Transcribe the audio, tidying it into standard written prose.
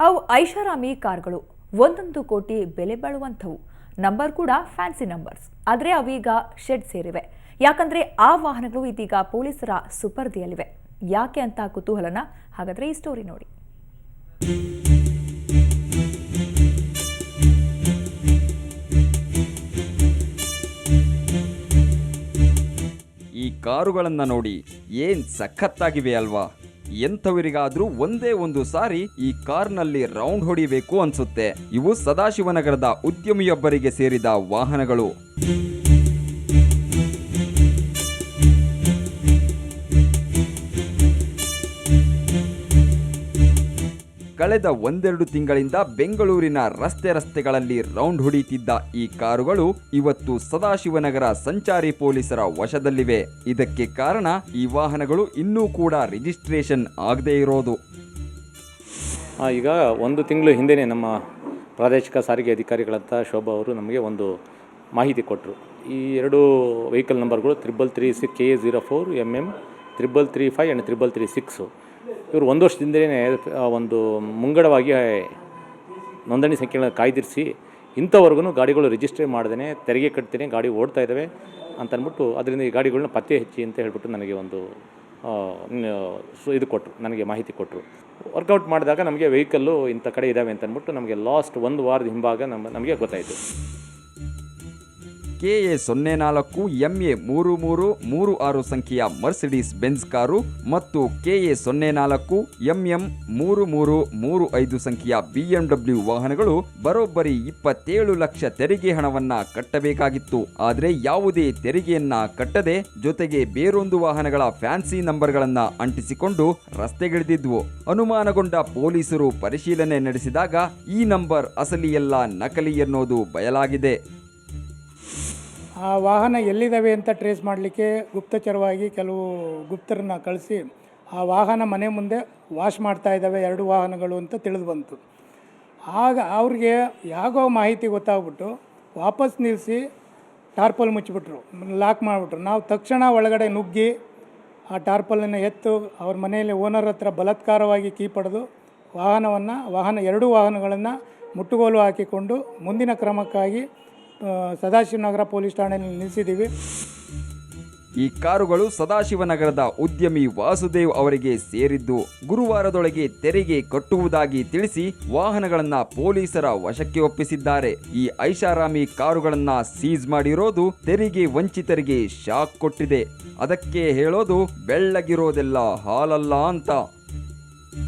ಅವು ಐಷಾರಾಮಿ ಕಾರ್ಗಳು, 1 ಕೋಟಿ ಬೆಲೆ ಬಾಳುವಂಥವು. ನಂಬರ್ ಕೂಡ ಫ್ಯಾನ್ಸಿ ನಂಬರ್ಸ್. ಆದರೆ ಅವೀಗ ಶೆಡ್ ಸೇರಿವೆ. ಯಾಕಂದ್ರೆ ಆ ವಾಹನಗಳು ಇದೀಗ ಪೊಲೀಸರ ಸುಪರ್ದಿಯಲ್ಲಿವೆ. ಯಾಕೆ ಅಂತ ಕುತೂಹಲನ? ಹಾಗಾದ್ರೆ ಈ ಸ್ಟೋರಿ ನೋಡಿ. ಈ ಕಾರುಗಳನ್ನ ನೋಡಿ, ಏನ್ ಸಖತ್ತಾಗಿವೆ ಅಲ್ವಾ? ಎಂಥವರಿಗಾದ್ರೂ ಒಂದೇ ಒಂದು ಸಾರಿ ಈ ಕಾರ್ನಲ್ಲಿ ರೌಂಡ್ ಹೊಡಿಬೇಕು ಅನ್ಸುತ್ತೆ. ಇವು ಸದಾಶಿವನಗರದ ಉದ್ಯಮಿಯೊಬ್ಬರಿಗೆ ಸೇರಿದ ವಾಹನಗಳು. ಕಳೆದ 1-2 ತಿಂಗಳಿಂದ ಬೆಂಗಳೂರಿನ ರಸ್ತೆಗಳಲ್ಲಿ ರೌಂಡ್ ಹೊಡಿತಿದ್ದ ಈ ಕಾರುಗಳು ಇವತ್ತು ಸದಾಶಿವನಗರ ಸಂಚಾರಿ ಪೊಲೀಸರ ವಶದಲ್ಲಿವೆ. ಇದಕ್ಕೆ ಕಾರಣ ಈ ವಾಹನಗಳು ಇನ್ನೂ ಕೂಡ ರಿಜಿಸ್ಟ್ರೇಷನ್ ಆಗದೇ ಇರೋದು. ಈಗ 1 ತಿಂಗಳು ಹಿಂದೆಯೇ ನಮ್ಮ ಪ್ರಾದೇಶಿಕ ಸಾರಿಗೆ ಅಧಿಕಾರಿಗಳಂತ ಶೋಭಾ ಅವರು ನಮಗೆ ಒಂದು ಮಾಹಿತಿ ಕೊಟ್ಟರು. ಈ 2 ವೆಹಿಕಲ್ ನಂಬರ್ಗಳು 333 KA04 MM 335 ಆ್ಯಂಡ್ 336. ಇವರು 1 ವರ್ಷದಿಂದಲೇ ಒಂದು ಮುಂಗಡವಾಗಿ ನೋಂದಣಿ ಸಂಖ್ಯೆಗಳನ್ನು ಕಾಯ್ದಿರಿಸಿ ಇಂಥವರೆಗೂ ಗಾಡಿಗಳು ರಿಜಿಸ್ಟ್ರೇ ಮಾಡ್ದೇ ತೆರಿಗೆ ಕಟ್ತೇನೆ ಗಾಡಿ ಓಡ್ತಾ ಇದ್ದಾವೆ ಅಂತಂದ್ಬಿಟ್ಟು ಅದರಿಂದ ಈ ಗಾಡಿಗಳನ್ನ ಪತ್ತೆ ಹಚ್ಚಿ ಅಂತ ಹೇಳ್ಬಿಟ್ಟು ನನಗೆ ಒಂದು ಇದು ಕೊಟ್ಟರು, ನನಗೆ ಮಾಹಿತಿ ಕೊಟ್ಟರು. ವರ್ಕೌಟ್ ಮಾಡಿದಾಗ ನಮಗೆ ವೆಹಿಕಲ್ಲು ಇಂಥ ಕಡೆ ಇದ್ದಾವೆ ಅಂತಂದ್ಬಿಟ್ಟು ನಮಗೆ ಲಾಸ್ಟ್ 1 ವಾರದ ಹಿಂಭಾಗ ನಮಗೆ ಗೊತ್ತಾಯಿತು. KA04 MA 3336 ಸಂಖ್ಯೆಯ ಮರ್ಸಿಡೀಸ್ ಬೆಂಜ್ ಕಾರು ಮತ್ತು KA04 MM 3335 ಸಂಖ್ಯೆಯ BMW ವಾಹನಗಳು ಬರೋಬ್ಬರಿ 27 ಲಕ್ಷ ತೆರಿಗೆ ಹಣವನ್ನ ಕಟ್ಟಬೇಕಾಗಿತ್ತು. ಆದರೆ ಯಾವುದೇ ತೆರಿಗೆಯನ್ನ ಕಟ್ಟದೆ ಜೊತೆಗೆ ಬೇರೊಂದು ವಾಹನಗಳ ಫ್ಯಾನ್ಸಿ ನಂಬರ್ಗಳನ್ನ ಅಂಟಿಸಿಕೊಂಡು ರಸ್ತೆಗಿಳಿದಿದ್ವು. ಅನುಮಾನಗೊಂಡ ಪೊಲೀಸರು ಪರಿಶೀಲನೆ ನಡೆಸಿದಾಗ ಈ ನಂಬರ್ ಅಸಲಿಯಲ್ಲ, ನಕಲಿ ಎನ್ನುವುದು ಬಯಲಾಗಿದೆ. ಆ ವಾಹನ ಎಲ್ಲಿದ್ದಾವೆ ಅಂತ ಟ್ರೇಸ್ ಮಾಡಲಿಕ್ಕೆ ಗುಪ್ತಚರವಾಗಿ ಕೆಲವು ಗುಪ್ತರನ್ನ ಕಳಿಸಿ ಆ ವಾಹನ ಮನೆ ಮುಂದೆ ವಾಶ್ ಮಾಡ್ತಾ ಇದ್ದಾವೆ 2 ವಾಹನಗಳು ಅಂತ ತಿಳಿದು ಬಂತು. ಆಗ ಅವ್ರಿಗೆ ಯಾಗೋ ಮಾಹಿತಿ ಗೊತ್ತಾಗ್ಬಿಟ್ಟು ವಾಪಸ್ ನಿಲ್ಲಿಸಿ ಟಾರ್ಪಲ್ ಮುಚ್ಚಿಬಿಟ್ರು, ಲಾಕ್ ಮಾಡಿಬಿಟ್ರು. ನಾವು ತಕ್ಷಣ ಒಳಗಡೆ ನುಗ್ಗಿ ಆ ಟಾರ್ಪಲನ್ನು ಎತ್ತು ಅವ್ರ ಮನೆಯಲ್ಲಿ ಓನರ್ ಹತ್ರ ಬಲಾತ್ಕಾರವಾಗಿ ಕೀ ಪಡೆದು ವಾಹನ 2 ವಾಹನಗಳನ್ನು ಮುಟ್ಟುಗೋಲು ಹಾಕಿಕೊಂಡು ಮುಂದಿನ ಕ್ರಮಕ್ಕಾಗಿ ಸದಾಶಿವನಗರ ಪೊಲೀಸ್ ಠಾಣೆಯಲ್ಲಿ ನಿಲ್ಲಿಸಿದ್ದೀವಿ. ಈ ಕಾರುಗಳು ಸದಾಶಿವನಗರದ ಉದ್ಯಮಿ ವಾಸುದೇವ್ ಅವರಿಗೆ ಸೇರಿದ್ದು. ಗುರುವಾರದೊಳಗೆ ತೆರಿಗೆ ಕಟ್ಟುವುದಾಗಿ ತಿಳಿಸಿ ವಾಹನಗಳನ್ನ ಪೊಲೀಸರ ವಶಕ್ಕೆ ಒಪ್ಪಿಸಿದ್ದಾರೆ. ಈ ಐಷಾರಾಮಿ ಕಾರುಗಳನ್ನ ಸೀಸ್ ಮಾಡಿರೋದು ತೆರಿಗೆ ವಂಚಿತರಿಗೆ ಶಾಕ್ ಕೊಟ್ಟಿದೆ. ಅದಕ್ಕೆ ಹೇಳೋದು ಬೆಳ್ಳಗಿರೋದೆಲ್ಲ ಹಾಲಲ್ಲ ಅಂತ.